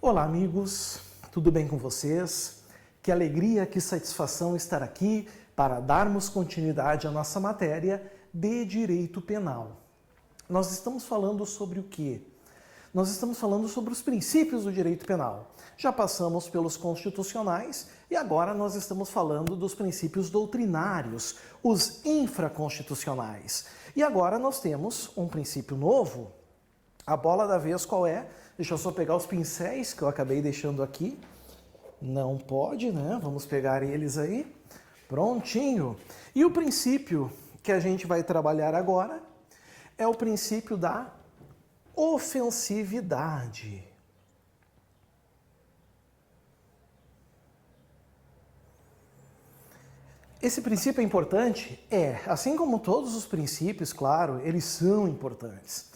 Olá, amigos, tudo bem com vocês? Que alegria, que satisfação estar aqui para darmos continuidade à nossa matéria de Direito Penal. Nós estamos falando sobre o quê? Nós estamos falando sobre os princípios do direito penal. Já passamos pelos constitucionais e agora nós estamos falando dos princípios doutrinários, os infraconstitucionais. E agora nós temos um princípio novo. A bola da vez qual é? Deixa eu só pegar os pincéis que eu acabei deixando aqui. Não pode, né? Vamos pegar eles aí. Prontinho. E o princípio que a gente vai trabalhar agora é o princípio da ofensividade. Esse princípio é importante? Assim como todos os princípios, claro, eles são importantes.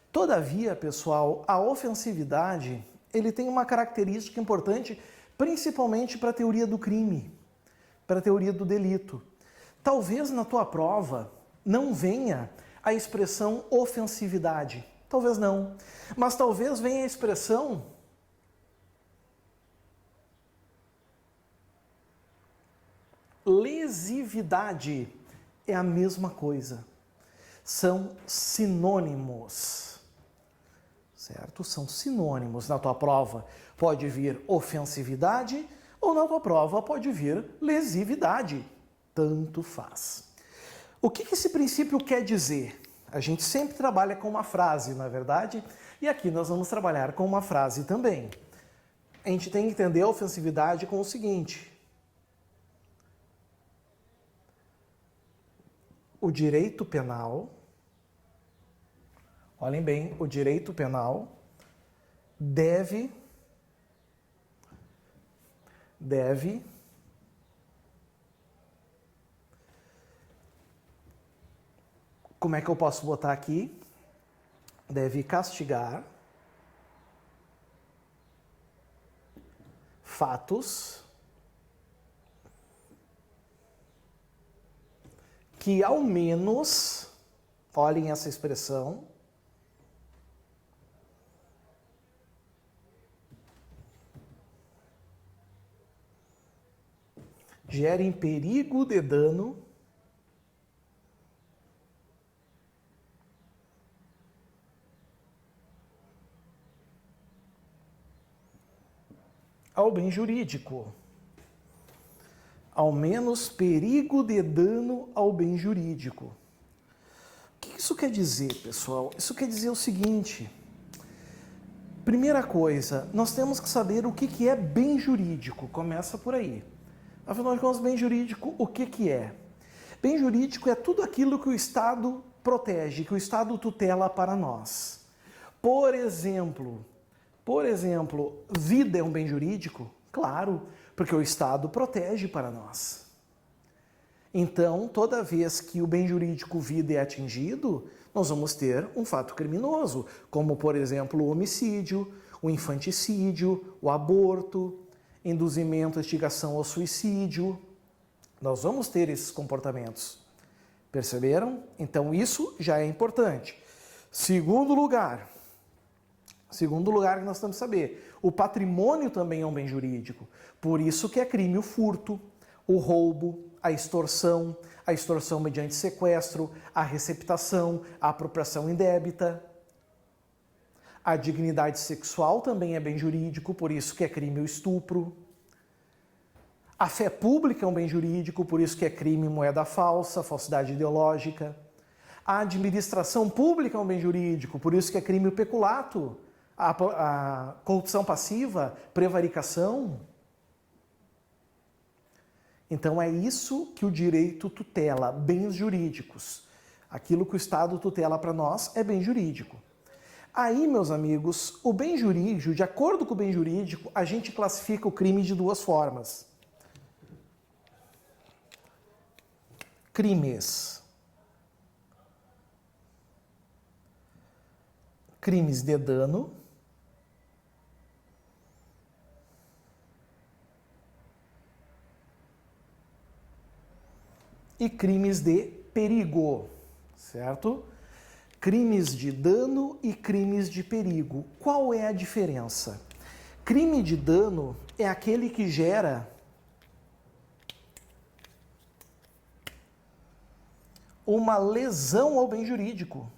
Todavia, pessoal, a ofensividade, ele tem uma característica importante, principalmente para a teoria do crime, para a teoria do delito. Talvez na tua prova não venha a expressão ofensividade, talvez não, mas talvez venha a expressão lesividade. É a mesma coisa, são sinônimos. Certo? São sinônimos. Na tua prova pode vir ofensividade ou na tua prova pode vir lesividade. Tanto faz. O que esse princípio quer dizer? A gente sempre trabalha com uma frase, não é verdade? E aqui nós vamos trabalhar com uma frase também. A gente tem que entender a ofensividade com o seguinte. O direito penal... Olhem bem, o direito penal deve como é que eu posso botar aqui? Deve castigar fatos que ao menos, olhem essa expressão, gerem perigo de dano ao bem jurídico. Ao menos perigo de dano ao bem jurídico. O que isso quer dizer, pessoal? Isso quer dizer o seguinte. Primeira coisa, nós temos que saber o que é bem jurídico. Começa por aí. Afinal de contas, bem jurídico, o que é? Bem jurídico é tudo aquilo que o Estado protege, que o Estado tutela para nós. Por exemplo, vida é um bem jurídico? Claro, porque o Estado protege para nós. Então, toda vez que o bem jurídico vida é atingido, nós vamos ter um fato criminoso, como, por exemplo, o homicídio, o infanticídio, o aborto, induzimento, instigação ao suicídio. Nós vamos ter esses comportamentos. Perceberam? Então isso já é importante. Segundo lugar que nós temos que saber, o patrimônio também é um bem jurídico. Por isso que é crime o furto, o roubo, a extorsão mediante sequestro, a receptação, a apropriação indébita. A dignidade sexual também é bem jurídico, por isso que é crime o estupro. A fé pública é um bem jurídico, por isso que é crime moeda falsa, falsidade ideológica. A administração pública é um bem jurídico, por isso que é crime o peculato, a corrupção passiva, prevaricação. Então é isso que o direito tutela, bens jurídicos. Aquilo que o Estado tutela para nós é bem jurídico. Aí, meus amigos, o bem jurídico, de acordo com o bem jurídico, a gente classifica o crime de duas formas. Crimes de dano e crimes de perigo, certo? Crimes de dano e crimes de perigo. Qual é a diferença? Crime de dano é aquele que gera uma lesão ao bem jurídico.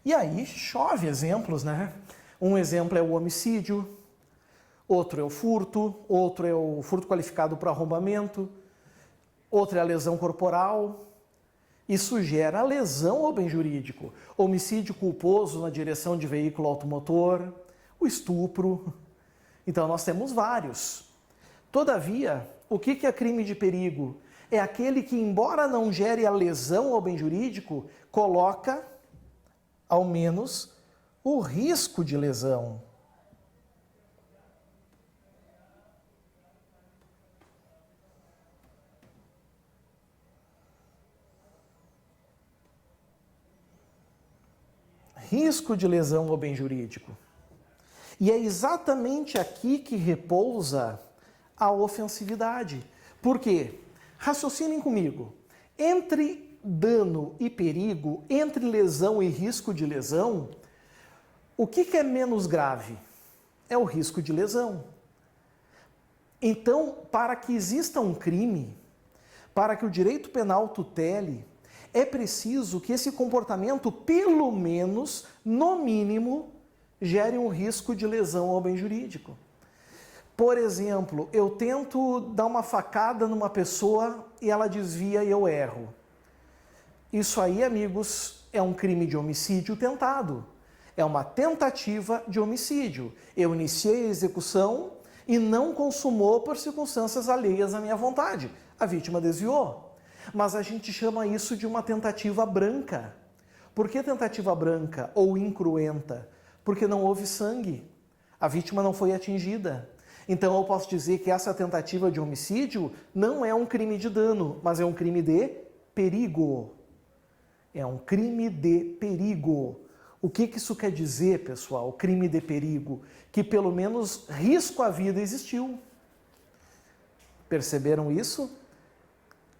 E aí chove exemplos, né? Um exemplo é o homicídio, outro é o furto, outro é o furto qualificado por arrombamento, outro é a lesão corporal. Isso gera lesão ao bem jurídico. Homicídio culposo na direção de veículo automotor, o estupro. Então nós temos vários. Todavia, o que é crime de perigo? É aquele que, embora não gere a lesão ao bem jurídico, coloca, ao menos, o risco de lesão. Risco de lesão ao bem jurídico. E é exatamente aqui que repousa a ofensividade. Por quê? Raciocinem comigo. Entre dano e perigo, entre lesão e risco de lesão, o que é menos grave? É o risco de lesão. Então, para que exista um crime, para que o direito penal tutele, é preciso que esse comportamento, pelo menos, no mínimo, gere um risco de lesão ao bem jurídico. Por exemplo, eu tento dar uma facada numa pessoa e ela desvia e eu erro. Isso aí, amigos, é um crime de homicídio tentado. É uma tentativa de homicídio. Eu iniciei a execução e não consumou por circunstâncias alheias à minha vontade. A vítima desviou. Mas a gente chama isso de uma tentativa branca. Por que tentativa branca ou incruenta? Porque não houve sangue. A vítima não foi atingida. Então eu posso dizer que essa tentativa de homicídio não é um crime de dano, mas é um crime de perigo. É um crime de perigo. O que isso quer dizer, pessoal? Crime de perigo. Que pelo menos risco à vida existiu. Perceberam isso?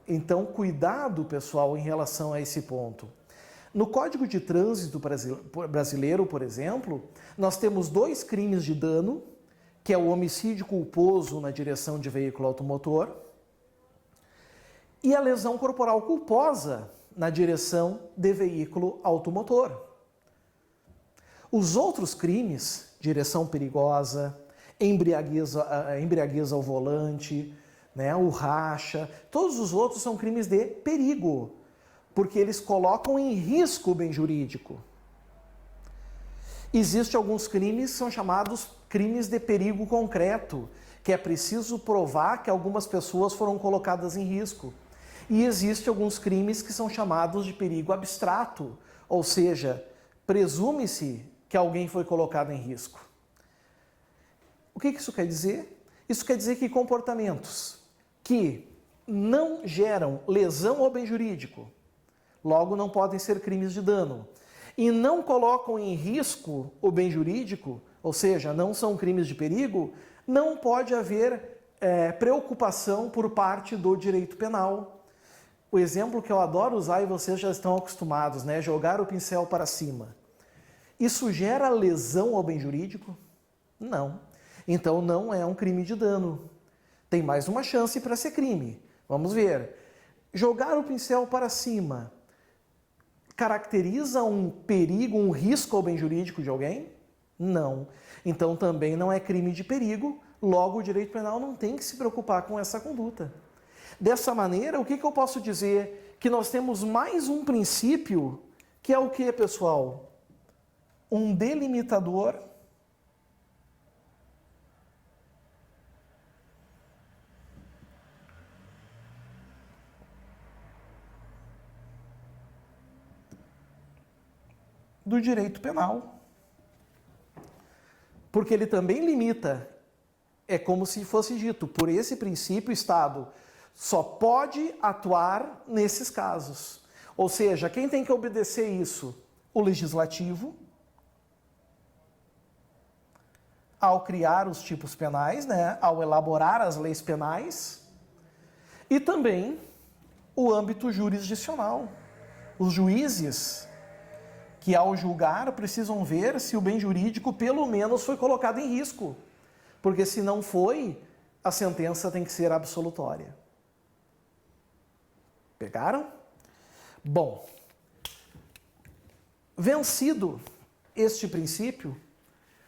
Então, cuidado, pessoal, em relação a esse ponto. No Código de Trânsito brasileiro, por exemplo, nós temos 2 crimes de dano, que é o homicídio culposo na direção de veículo automotor e a lesão corporal culposa na direção de veículo automotor. Os outros crimes, direção perigosa, embriaguez ao volante, né, o racha, todos os outros são crimes de perigo, porque eles colocam em risco o bem jurídico. Existem alguns crimes que são chamados crimes de perigo concreto, que é preciso provar que algumas pessoas foram colocadas em risco. E existem alguns crimes que são chamados de perigo abstrato, ou seja, presume-se que alguém foi colocado em risco. O que isso quer dizer? Isso quer dizer que comportamentos que não geram lesão ao bem jurídico, logo não podem ser crimes de dano, e não colocam em risco o bem jurídico, ou seja, não são crimes de perigo, não pode haver preocupação por parte do direito penal. O exemplo que eu adoro usar e vocês já estão acostumados, né? Jogar o pincel para cima. Isso gera lesão ao bem jurídico? Não. Então não é um crime de dano. Tem mais uma chance para ser crime. Vamos ver. Jogar o pincel para cima caracteriza um perigo, um risco ao bem jurídico de alguém? Não. Então também não é crime de perigo, logo o direito penal não tem que se preocupar com essa conduta. Dessa maneira, o que eu posso dizer? Que nós temos mais um princípio, que é o que, pessoal? Um delimitador do direito penal. Porque ele também limita, é como se fosse dito, por esse princípio, o Estado só pode atuar nesses casos. Ou seja, quem tem que obedecer isso? O legislativo, ao criar os tipos penais, né, ao elaborar as leis penais, e também o âmbito jurisdicional. Os juízes que ao julgar precisam ver se o bem jurídico pelo menos foi colocado em risco, porque se não foi, a sentença tem que ser absolutória. Pegaram? Bom, vencido este princípio,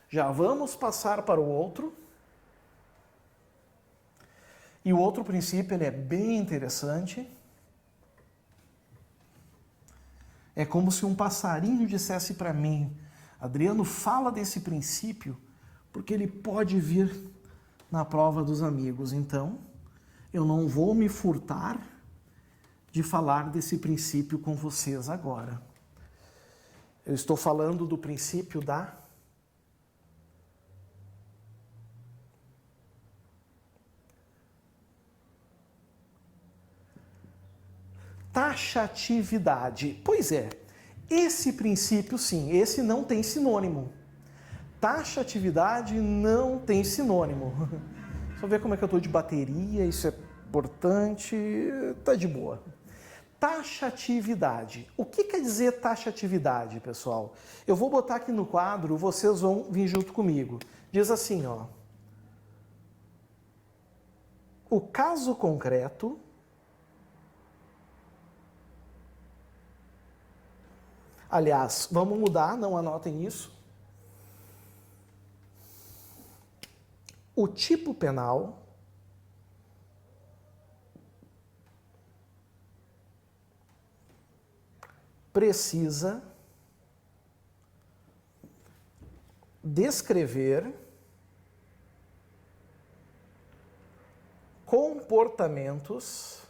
já vamos passar para o outro. E o outro princípio ele é bem interessante. É como se um passarinho dissesse para mim: Adriano, fala desse princípio, porque ele pode vir na prova dos amigos. Então, eu não vou me furtar de falar desse princípio com vocês agora. Eu estou falando do princípio da taxatividade. Pois é, esse princípio sim, esse não tem sinônimo. Taxatividade não tem sinônimo. Só ver como é que eu estou de bateria, isso é importante, tá de boa. Taxatividade. O que quer dizer taxatividade, pessoal? Eu vou botar aqui no quadro, vocês vão vir junto comigo. Diz assim, ó. O caso concreto aliás, vamos mudar, não anotem isso. O tipo penal precisa descrever comportamentos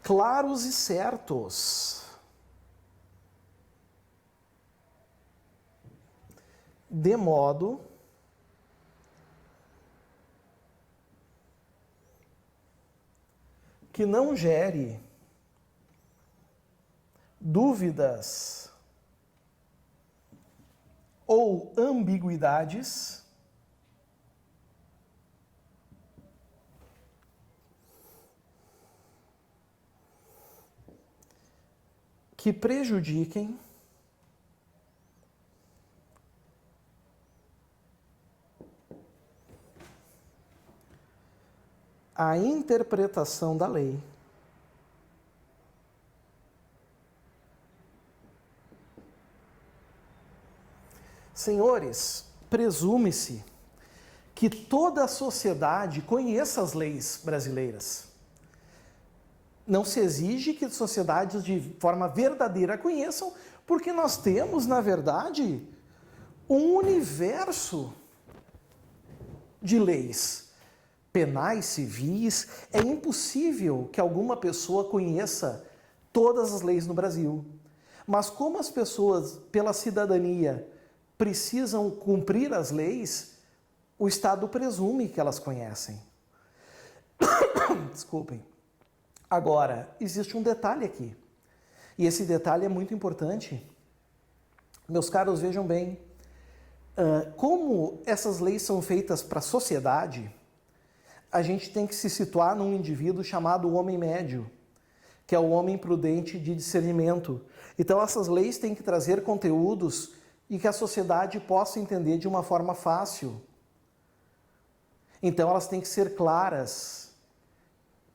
claros e certos, de modo que não gere dúvidas ou ambiguidades que prejudiquem a interpretação da lei. Senhores, presume-se que toda a sociedade conheça as leis brasileiras. Não se exige que as sociedades de forma verdadeira conheçam, porque nós temos, na verdade, um universo de leis penais, civis. É impossível que alguma pessoa conheça todas as leis no Brasil. Mas como as pessoas, pela cidadania, precisam cumprir as leis, o Estado presume que elas conhecem. Desculpem. Agora, existe um detalhe aqui. E esse detalhe é muito importante. Meus caros, vejam bem. Como essas leis são feitas para a sociedade, a gente tem que se situar num indivíduo chamado homem médio, que é o homem prudente de discernimento. Então, essas leis têm que trazer conteúdos e que a sociedade possa entender de uma forma fácil. Então, elas têm que ser claras,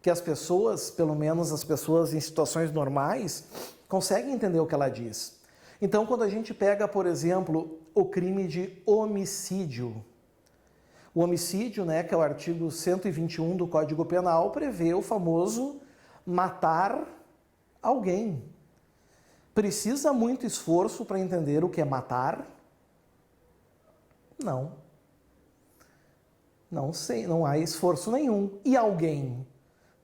que as pessoas, pelo menos as pessoas em situações normais, conseguem entender o que ela diz. Então, quando a gente pega, por exemplo, o crime de homicídio, o homicídio, né, que é o artigo 121 do Código Penal, prevê o famoso matar alguém. Precisa muito esforço para entender o que é matar? Não. Não sei, não há esforço nenhum. E alguém?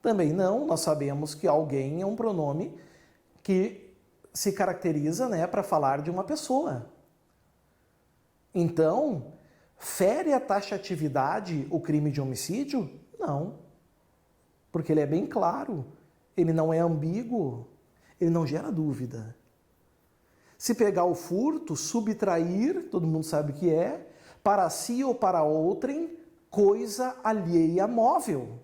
Também não. Nós sabemos que alguém é um pronome que se caracteriza, né, para falar de uma pessoa. Então, fere a taxatividade o crime de homicídio? Não. Porque ele é bem claro, ele não é ambíguo, ele não gera dúvida. Se pegar o furto, subtrair, todo mundo sabe o que é, para si ou para outrem, coisa alheia móvel.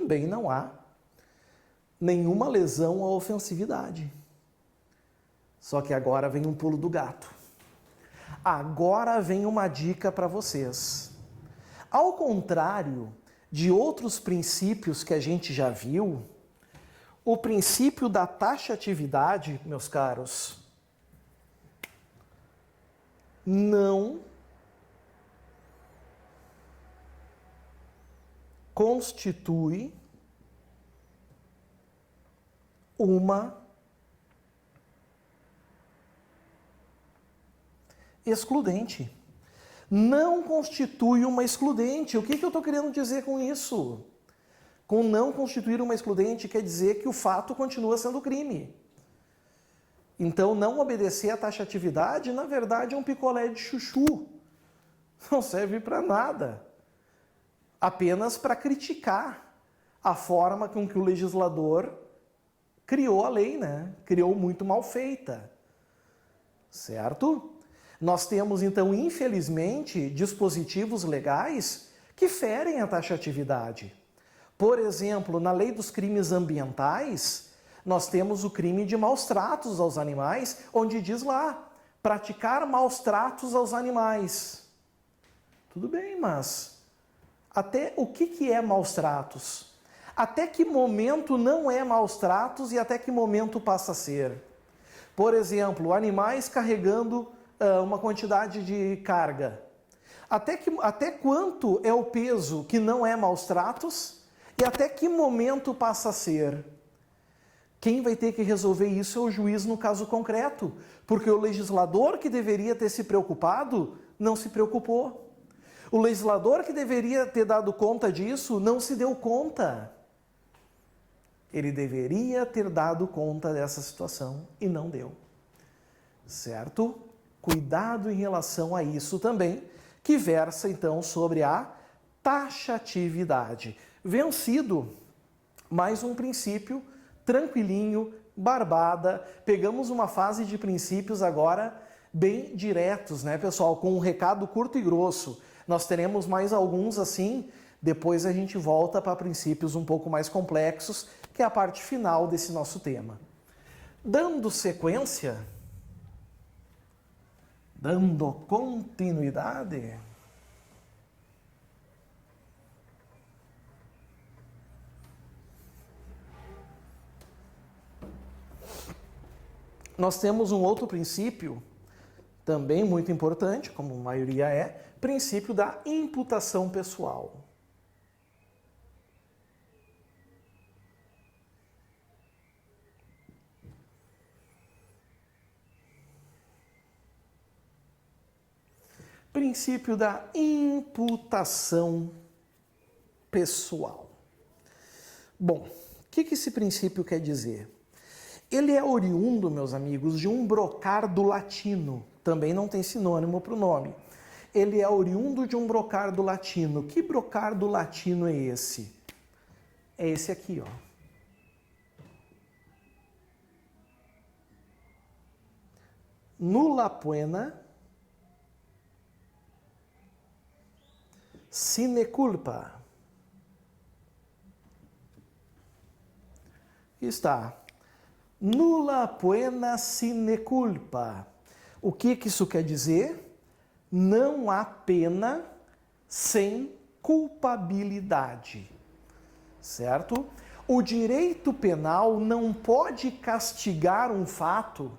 também não há nenhuma lesão à ofensividade. Só que agora vem um pulo do gato. Agora vem uma dica para vocês. Ao contrário de outros princípios que a gente já viu, o princípio da taxatividade, meus caros, não constitui uma excludente. Não constitui uma excludente. O que eu estou querendo dizer com isso? Com não constituir uma excludente quer dizer que o fato continua sendo crime. Então, não obedecer à taxatividade, na verdade, é um picolé de chuchu. Não serve para nada. Apenas para criticar a forma com que o legislador criou a lei, né? Criou muito mal feita. Certo? Nós temos, então, infelizmente, dispositivos legais que ferem a taxatividade. Por exemplo, na lei dos crimes ambientais, nós temos o crime de maus tratos aos animais, onde diz lá, praticar maus tratos aos animais. Tudo bem, mas até o que é maus tratos? Até que momento não é maus tratos e até que momento passa a ser? Por exemplo, animais carregando uma quantidade de carga. Até quanto é o peso que não é maus tratos e até que momento passa a ser? Quem vai ter que resolver isso é o juiz no caso concreto, porque o legislador que deveria ter se preocupado não se preocupou. O legislador que deveria ter dado conta disso não se deu conta. Ele deveria ter dado conta dessa situação e não deu. Certo? Cuidado em relação a isso também, que versa então sobre a taxatividade. Vencido mais um princípio, tranquilinho, barbada. Pegamos uma fase de princípios agora bem diretos, né, pessoal? Com um recado curto e grosso. Nós teremos mais alguns assim, depois a gente volta para princípios um pouco mais complexos, que é a parte final desse nosso tema. Dando sequência, dando continuidade, nós temos um outro princípio, também muito importante, como a maioria é, princípio da imputação pessoal. Princípio da imputação pessoal. Bom, o que esse princípio quer dizer? Ele é oriundo, meus amigos, de um brocardo latino. Também não tem sinônimo para o nome. Ele é oriundo de um brocardo latino. Que brocardo latino é esse? É esse aqui, ó. Nulla poena sine culpa. Está. Nulla poena sine culpa. O que isso quer dizer? Não há pena sem culpabilidade. Certo? O direito penal não pode castigar um fato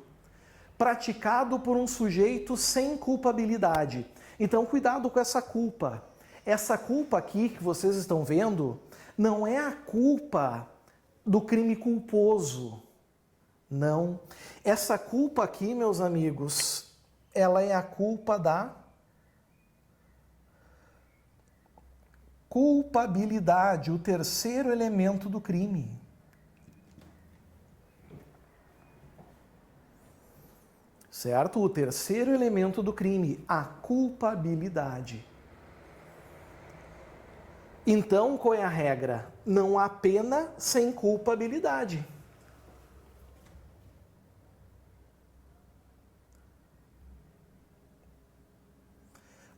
praticado por um sujeito sem culpabilidade. Então, cuidado com essa culpa. Essa culpa aqui que vocês estão vendo não é a culpa do crime culposo. Não. Essa culpa aqui, meus amigos, ela é a culpa da culpabilidade, o terceiro elemento do crime. Certo? O terceiro elemento do crime, a culpabilidade. Então, qual é a regra? Não há pena sem culpabilidade.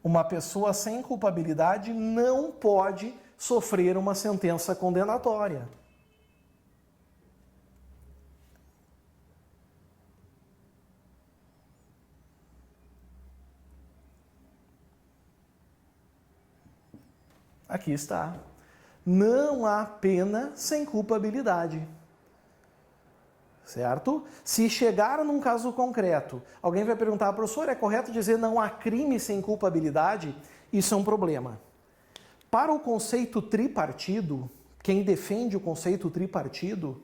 Uma pessoa sem culpabilidade não pode sofrer uma sentença condenatória. Aqui está. Não há pena sem culpabilidade. Certo? Se chegar num caso concreto, alguém vai perguntar, professor, é correto dizer não há crime sem culpabilidade? Isso é um problema. Para o conceito tripartido, quem defende o conceito tripartido,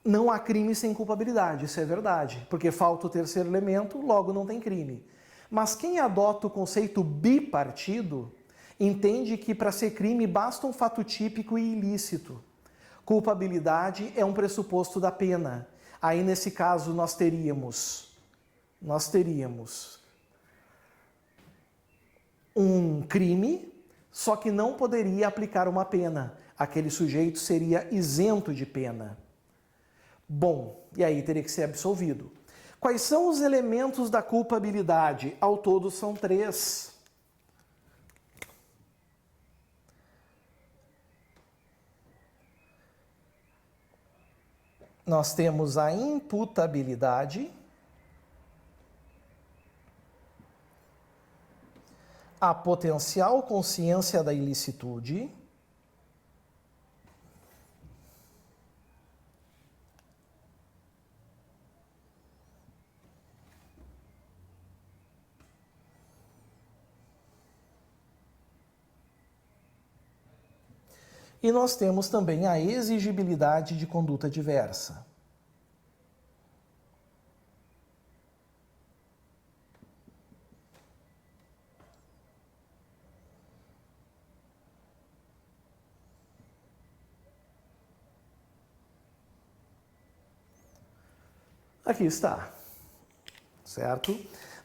não há crime sem culpabilidade, isso é verdade, porque falta o terceiro elemento, logo não tem crime. Mas quem adota o conceito bipartido, entende que para ser crime basta um fato típico e ilícito. Culpabilidade é um pressuposto da pena. Aí, nesse caso, nós teríamos um crime, só que não poderia aplicar uma pena. Aquele sujeito seria isento de pena. Bom, e aí teria que ser absolvido. Quais são os elementos da culpabilidade? Ao todo são 3. Nós temos a imputabilidade, a potencial consciência da ilicitude e nós temos também a exigibilidade de conduta diversa. Aqui está, certo?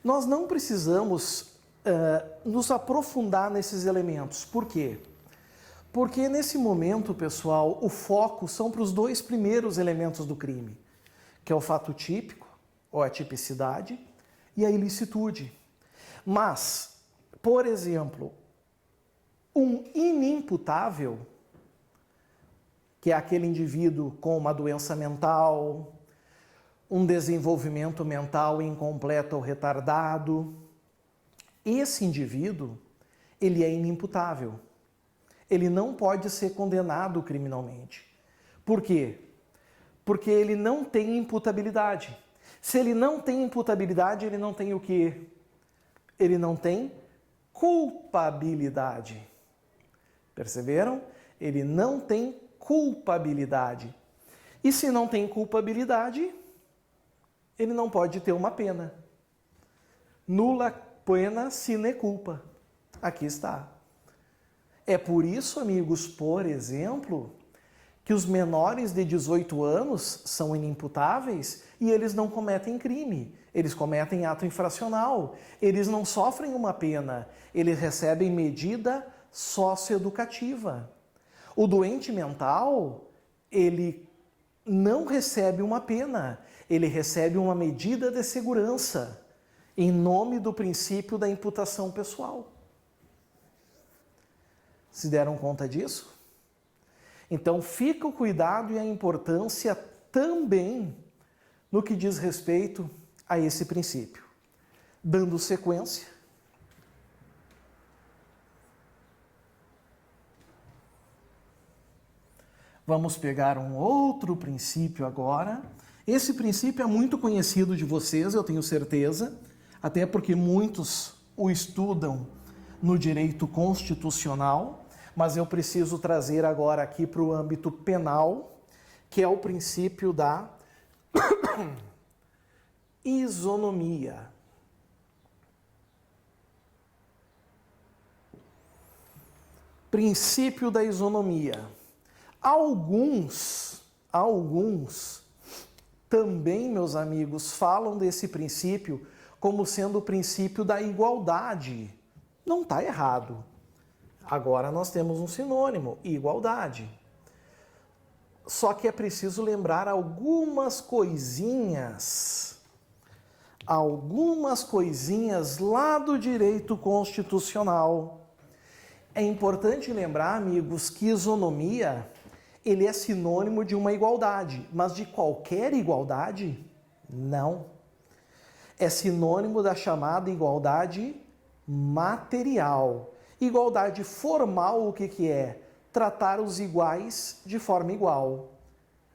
Nós não precisamos nos aprofundar nesses elementos. Por quê? Porque nesse momento, pessoal, o foco são para os 2 primeiros elementos do crime, que é o fato típico, ou a tipicidade, e a ilicitude. Mas, por exemplo, um inimputável, que é aquele indivíduo com uma doença mental, um desenvolvimento mental incompleto ou retardado, esse indivíduo, ele é inimputável. Ele não pode ser condenado criminalmente. Por quê? Porque ele não tem imputabilidade. Se ele não tem imputabilidade, ele não tem o quê? Ele não tem culpabilidade. Perceberam? Ele não tem culpabilidade. E se não tem culpabilidade, ele não pode ter uma pena. Nulla pena sine culpa. Aqui está. É por isso, amigos, por exemplo, que os menores de 18 anos são inimputáveis e eles não cometem crime. Eles cometem ato infracional. Eles não sofrem uma pena. Eles recebem medida socioeducativa. O doente mental, ele não recebe uma pena. Ele recebe uma medida de segurança em nome do princípio da imputação pessoal. Se deram conta disso? Então fica o cuidado e a importância também no que diz respeito a esse princípio. Dando sequência, vamos pegar um outro princípio agora. Esse princípio é muito conhecido de vocês, eu tenho certeza, até porque muitos o estudam no direito constitucional, mas eu preciso trazer agora aqui para o âmbito penal, que é o princípio da isonomia. Princípio da isonomia. Alguns também, meus amigos, falam desse princípio como sendo o princípio da igualdade. Não está errado. Agora nós temos um sinônimo, igualdade. Só que é preciso lembrar algumas coisinhas lá do direito constitucional. É importante lembrar, amigos, que isonomia ele é sinônimo de uma igualdade, mas de qualquer igualdade, não. É sinônimo da chamada igualdade material. Igualdade formal, o que é? Tratar os iguais de forma igual.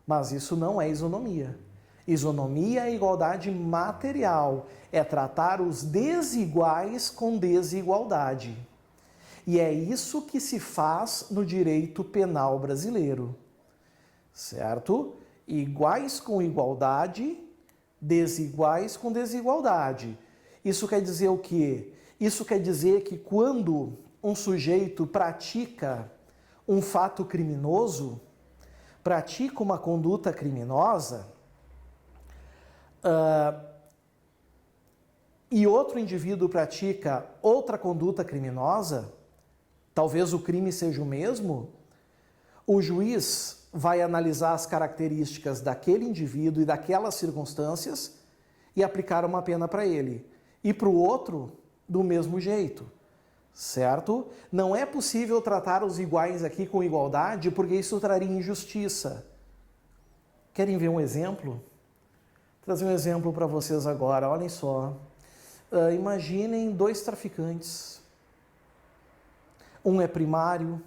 Mas isso não é isonomia. Isonomia é igualdade material, é tratar os desiguais com desigualdade. E é isso que se faz no direito penal brasileiro, certo? Iguais com igualdade, desiguais com desigualdade. Isso quer dizer o quê? Isso quer dizer que quando um sujeito pratica um fato criminoso, pratica uma conduta criminosa, e outro indivíduo pratica outra conduta criminosa, talvez o crime seja o mesmo, o juiz vai analisar as características daquele indivíduo e daquelas circunstâncias e aplicar uma pena para ele. E para o outro, do mesmo jeito, certo? Não é possível tratar os iguais aqui com igualdade porque isso traria injustiça. Querem ver um exemplo? Vou trazer um exemplo para vocês agora, olhem só. Imaginem dois traficantes. Um é primário,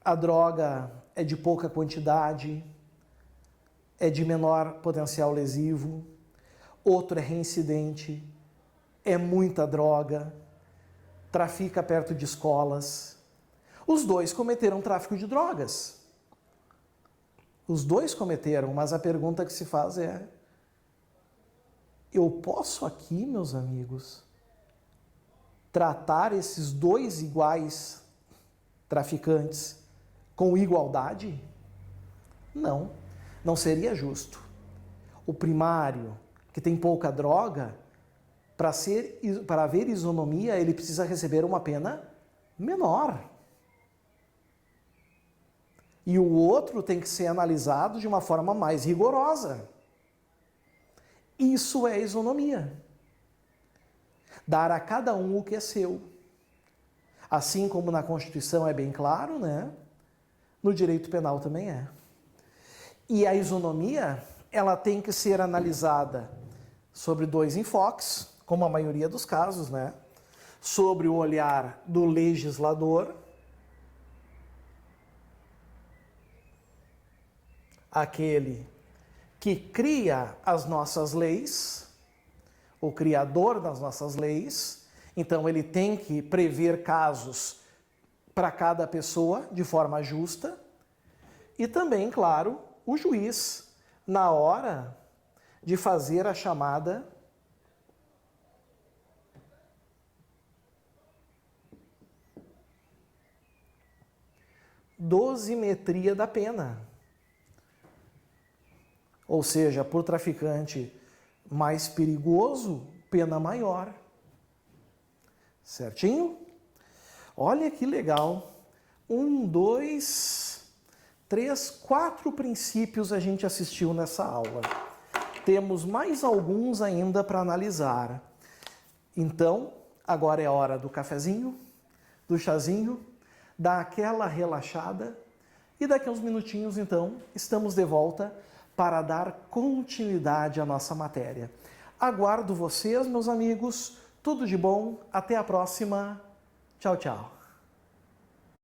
a droga é de pouca quantidade, é de menor potencial lesivo. Outro é reincidente, é muita droga, trafica perto de escolas. Os dois cometeram tráfico de drogas. Os dois cometeram, mas a pergunta que se faz é: eu posso aqui, meus amigos, tratar esses dois iguais traficantes com igualdade? Não, não seria justo. O primário, que tem pouca droga, para haver isonomia, ele precisa receber uma pena menor. E o outro tem que ser analisado de uma forma mais rigorosa. Isso é isonomia. Dar a cada um o que é seu. Assim como na Constituição é bem claro, né? No direito penal também é. E a isonomia, ela tem que ser analisada sobre dois enfoques, como a maioria dos casos, né? Sobre o olhar do legislador, aquele que cria as nossas leis, o criador das nossas leis, então ele tem que prever casos para cada pessoa de forma justa, e também, claro, o juiz, na hora de fazer a chamada dosimetria da pena. Ou seja, por traficante mais perigoso, pena maior. Certinho? Olha que legal. 1, 2, 3, 4 princípios a gente assistiu nessa aula. Temos mais alguns ainda para analisar. Então, agora é hora do cafezinho, do chazinho, dar aquela relaxada e daqui a uns minutinhos, então, estamos de volta para dar continuidade à nossa matéria. Aguardo vocês, meus amigos. Tudo de bom. Até a próxima. Tchau, tchau.